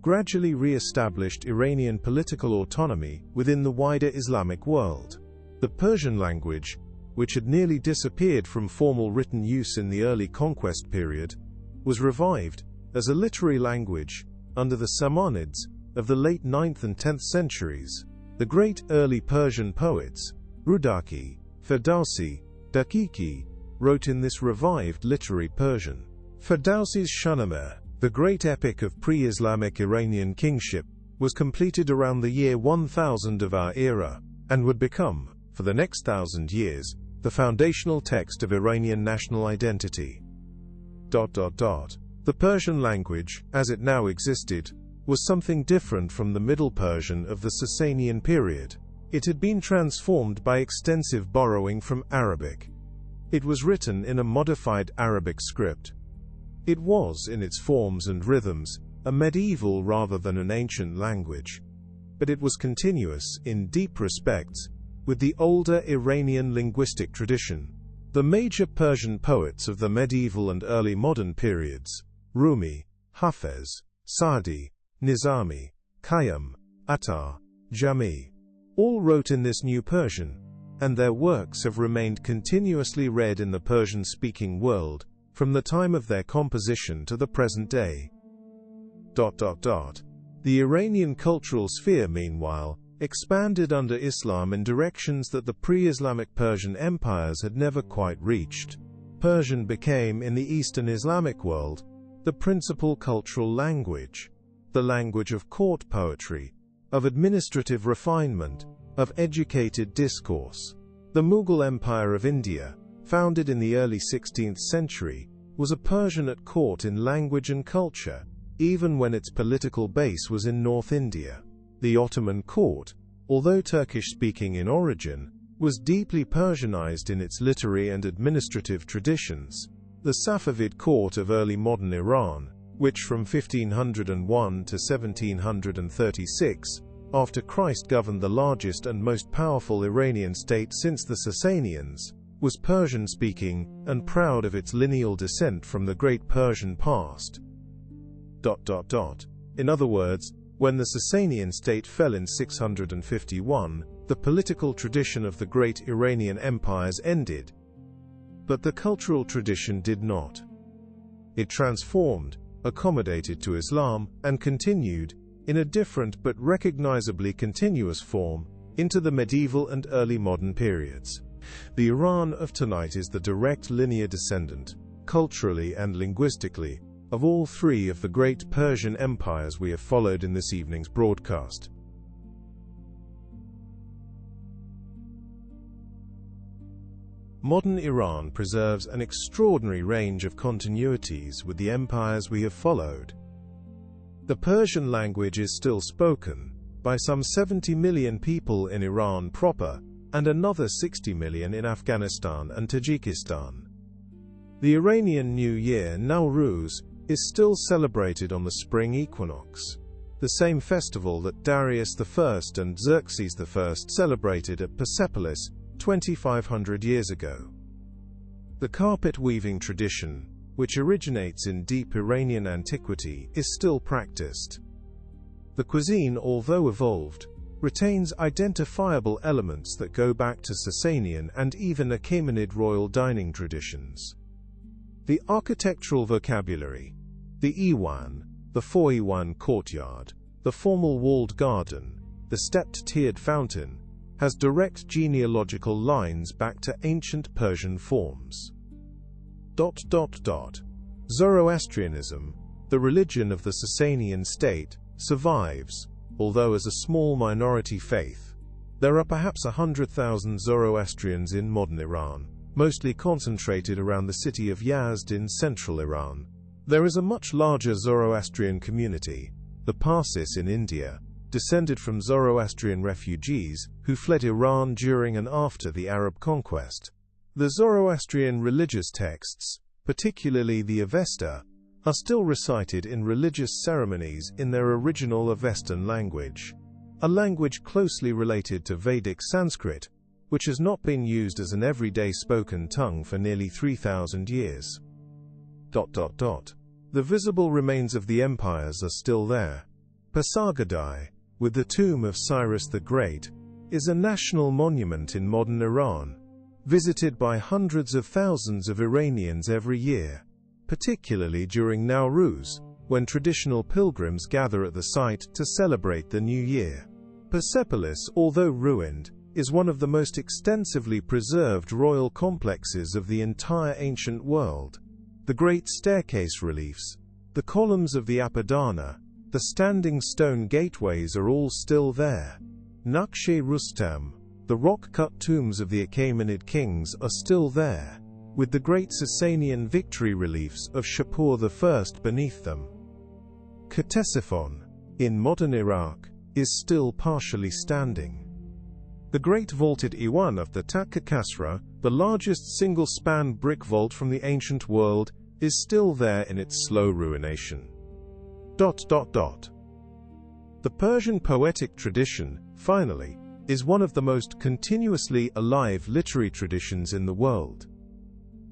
S1: gradually re-established Iranian political autonomy within the wider Islamic world. The Persian language, which had nearly disappeared from formal written use in the early conquest period, was revived as a literary language under the Samanids of the late 9th and 10th centuries. The great early Persian poets, Rudaki, Ferdowsi, Daqiqi, wrote in this revived literary Persian. Ferdowsi's Shahnameh, the great epic of pre-Islamic Iranian kingship, was completed around the year 1000 of our era, and would become, for the next 1,000 years, the foundational text of Iranian national identity. The Persian language, as it now existed, was something different from the Middle Persian of the Sasanian period. It had been transformed by extensive borrowing from Arabic. It was written in a modified Arabic script. It was, in its forms and rhythms, a medieval rather than an ancient language. But it was continuous, in deep respects, with the older Iranian linguistic tradition. The major Persian poets of the medieval and early modern periods, Rumi, Hafez, Sa'di, Nizami, Khayyam, Attar, Jami, all wrote in this new Persian, and their works have remained continuously read in the Persian-speaking world from the time of their composition to the present day. The Iranian cultural sphere, meanwhile, expanded under Islam in directions that the pre-Islamic Persian empires had never quite reached. Persian became, in the Eastern Islamic world, the principal cultural language, the language of court poetry, of administrative refinement, of educated discourse. The Mughal Empire of India, founded in the early 16th century, was a Persian at court in language and culture, even when its political base was in North India. The Ottoman court, although Turkish-speaking in origin, was deeply Persianized in its literary and administrative traditions. The Safavid court of early modern Iran, which from 1501 to 1736, after Christ governed the largest and most powerful Iranian state since the Sasanians, was Persian-speaking and proud of its lineal descent from the great Persian past. In other words, when the Sasanian state fell in 651, the political tradition of the great Iranian empires ended. But the cultural tradition did not. It transformed, accommodated to Islam, and continued, in a different but recognizably continuous form, into the medieval and early modern periods. The Iran of tonight is the direct linear descendant, culturally and linguistically, of all three of the great Persian empires we have followed in this evening's broadcast. modern Iran preserves an extraordinary range of continuities with the empires we have followed. The Persian language is still spoken by some 70 million people in Iran proper, and another 60 million in Afghanistan and Tajikistan. The Iranian New Year, Nowruz, is still celebrated on the spring equinox, the same festival that Darius I and Xerxes I celebrated at Persepolis 2,500 years ago. The carpet-weaving tradition, which originates in deep Iranian antiquity, is still practiced. The cuisine, although evolved, retains identifiable elements that go back to Sasanian and even Achaemenid royal dining traditions. The architectural vocabulary, the Iwan, the four-Iwan courtyard, the formal walled garden, the stepped tiered fountain, has direct genealogical lines back to ancient Persian forms. Zoroastrianism, the religion of the Sasanian state, survives, although as a small minority faith. There are perhaps 100,000 Zoroastrians in modern Iran, mostly concentrated around the city of Yazd in central Iran. There is a much larger Zoroastrian community, the Parsis in India, descended from Zoroastrian refugees who fled Iran during and after the Arab conquest. The Zoroastrian religious texts, particularly the Avesta, are still recited in religious ceremonies in their original Avestan language, a language closely related to Vedic Sanskrit, which has not been used as an everyday spoken tongue for nearly 3,000 years. The visible remains of the empires are still there. Pasargadae, with the tomb of Cyrus the Great, is a national monument in modern Iran, visited by hundreds of thousands of Iranians every year, particularly during Nowruz, when traditional pilgrims gather at the site to celebrate the new year. Persepolis, although ruined, is one of the most extensively preserved royal complexes of the entire ancient world. The great staircase reliefs, the columns of the Apadana, the standing stone gateways are all still there. Naqsh-e Rustam, the rock-cut tombs of the Achaemenid kings, are still there, with the great Sasanian victory reliefs of Shapur I beneath them. Ctesiphon, in modern Iraq, is still partially standing. The great vaulted Iwan of the Takka Khosrow, the largest single-span brick vault from the ancient world, is still there in its slow ruination. The Persian poetic tradition, finally, is one of the most continuously alive literary traditions in the world.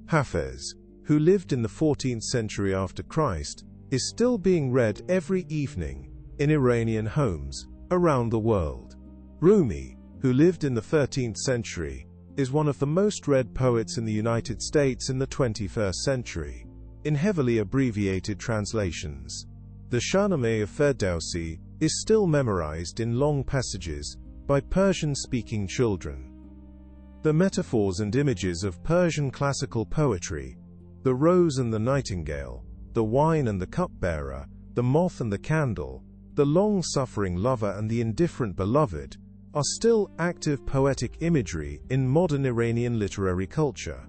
S1: Hafiz, who lived in the 14th century after Christ, is still being read every evening in Iranian homes around the world. Rumi, who lived in the 13th century, is one of the most read poets in the United States in the 21st century, in heavily abbreviated translations. The Shahnameh of Ferdowsi is still memorized in long passages by Persian-speaking children. The metaphors and images of Persian classical poetry, the rose and the nightingale, the wine and the cupbearer, the moth and the candle, the long-suffering lover and the indifferent beloved, are still active poetic imagery in modern Iranian literary culture.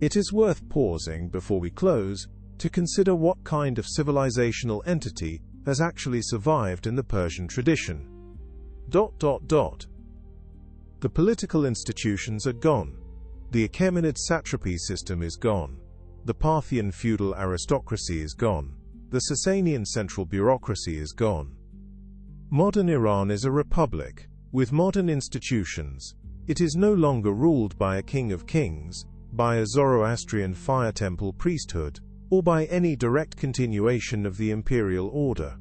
S1: It is worth pausing before we close to consider what kind of civilizational entity has actually survived in the Persian tradition. The political institutions are gone. The Achaemenid satrapy system is gone. The Parthian feudal aristocracy is gone. The Sasanian central bureaucracy is gone. Modern Iran is a republic, with modern institutions. It is no longer ruled by a king of kings, by a Zoroastrian fire temple priesthood, or by any direct continuation of the imperial order.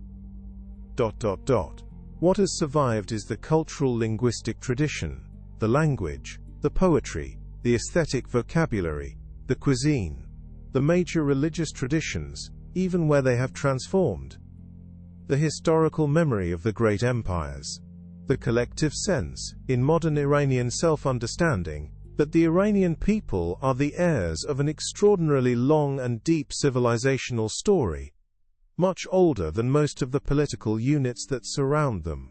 S1: What has survived is the cultural linguistic tradition, the language, the poetry, the aesthetic vocabulary, the cuisine, the major religious traditions, even where they have transformed, the historical memory of the great empires, the collective sense, in modern Iranian self-understanding, that the Iranian people are the heirs of an extraordinarily long and deep civilizational story, much older than most of the political units that surround them.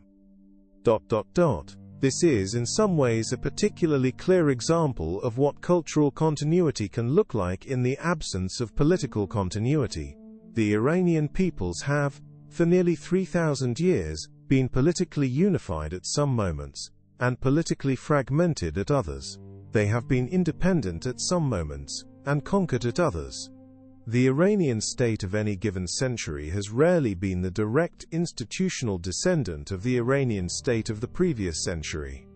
S1: This is in some ways a particularly clear example of what cultural continuity can look like in the absence of political continuity. The Iranian peoples have, for nearly 3,000 years, been politically unified at some moments, and politically fragmented at others. They have been independent at some moments, and conquered at others. The Iranian state of any given century has rarely been the direct institutional descendant of the Iranian state of the previous century.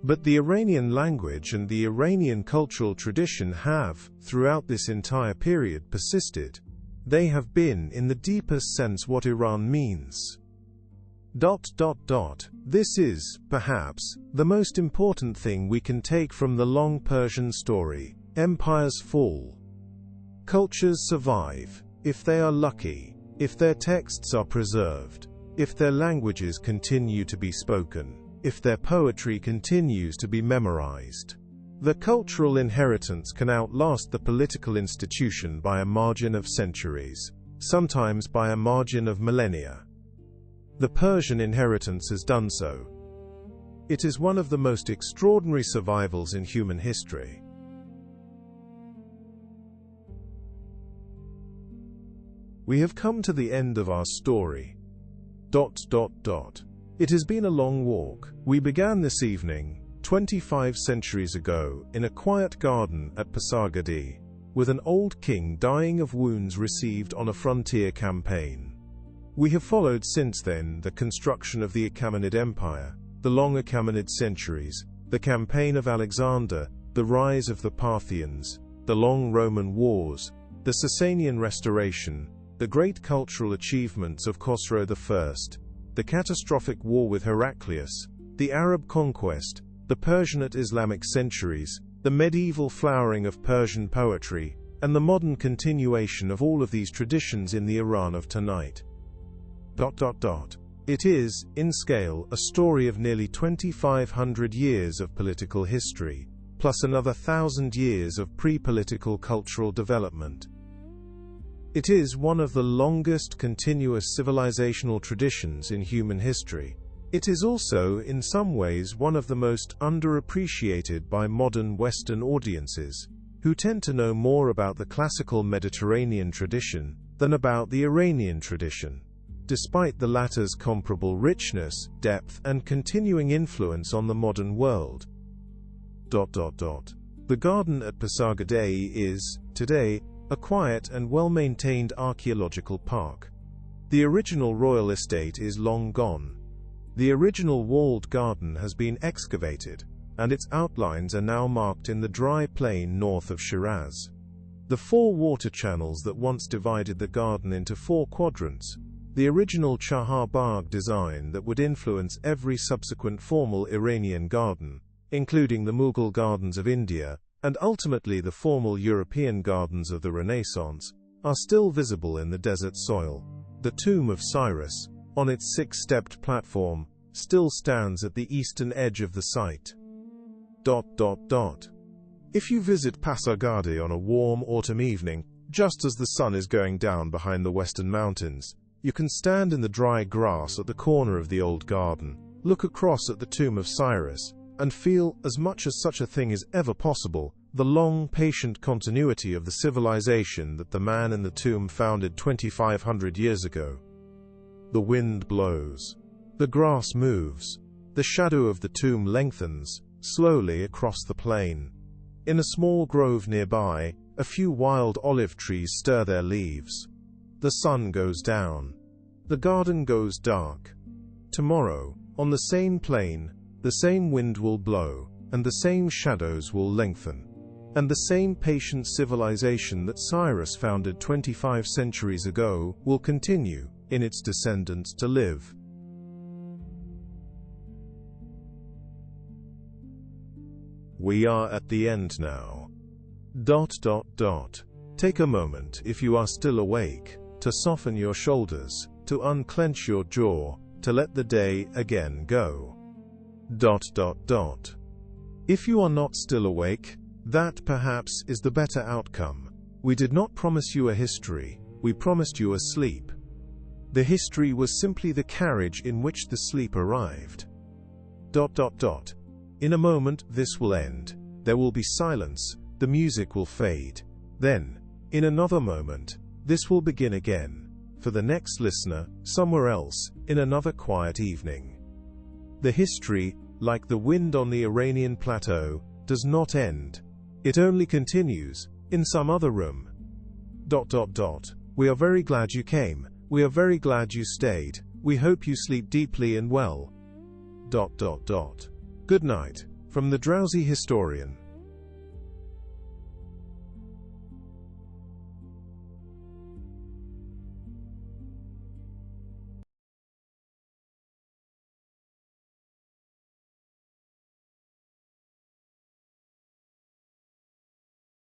S1: But the Iranian language and the Iranian cultural tradition have, throughout this entire period, persisted. They have been, in the deepest sense, what Iran means. This is, perhaps, the most important thing we can take from the long Persian story. Empires fall. Cultures survive, if they are lucky, if their texts are preserved, if their languages continue to be spoken, if their poetry continues to be memorized. The cultural inheritance can outlast the political institution by a margin of centuries, sometimes by a margin of millennia. The Persian inheritance has done so. It is one of the most extraordinary survivals in human history. We have come to the end of our story. It has been a long walk. We began this evening, 25 centuries ago, in a quiet garden at Pasargadae, with an old king dying of wounds received on a frontier campaign. We have followed since then the construction of the Achaemenid Empire, the long Achaemenid Centuries, the campaign of Alexander, the rise of the Parthians, the long Roman wars, the Sasanian Restoration, the great cultural achievements of Khosrow I, the catastrophic war with Heraclius, the Arab conquest, the Persianate Islamic centuries, the medieval flowering of Persian poetry, and the modern continuation of all of these traditions in the Iran of tonight. It is, in scale, a story of nearly 2,500 years of political history, plus another 1,000 years of pre-political cultural development. It is one of the longest continuous civilizational traditions in human history. It is also, in some ways, one of the most underappreciated by modern Western audiences, who tend to know more about the classical Mediterranean tradition than about the Iranian tradition, despite the latter's comparable richness, depth, and continuing influence on the modern world. The garden at Pasargadae is, today, a quiet and well-maintained archaeological park. The original royal estate is long gone. The original walled garden has been excavated, and its outlines are now marked in the dry plain north of Shiraz. The 4 water channels that once divided the garden into 4 quadrants, the original Chahar Bagh design that would influence every subsequent formal Iranian garden, including the Mughal gardens of India, and ultimately the formal European gardens of the Renaissance, are still visible in the desert soil. The tomb of Cyrus, on its 6-stepped platform, still stands at the eastern edge of the site. If you visit Pasargadae on a warm autumn evening, just as the sun is going down behind the western mountains, you can stand in the dry grass at the corner of the old garden, look across at the tomb of Cyrus, and feel, as much as such a thing is ever possible, the long, patient continuity of the civilization that the man in the tomb founded 2,500 years ago. The wind blows. The grass moves. The shadow of the tomb lengthens, slowly across the plain. In a small grove nearby, a few wild olive trees stir their leaves. The sun goes down. The garden goes dark. Tomorrow, on the same plain, the same wind will blow, and the same shadows will lengthen. And the same patient civilization that Cyrus founded 25 centuries ago will continue, in its descendants, to live. We are at the end now. Take a moment, if you are still awake, to soften your shoulders, to unclench your jaw, to let the day again go. If you are not still awake, that perhaps is the better outcome. We did not promise you a history, we promised you a sleep. The history was simply the carriage in which the sleep arrived. In a moment, this will end. There will be silence, the music will fade. Then, in another moment, this will begin again, for the next listener, somewhere else, in another quiet evening. The history, like the wind on the Iranian plateau, does not end. It only continues, in some other room. We are very glad you came. We are very glad you stayed. We hope you sleep deeply and well. Good night, from the Drowsy Historian.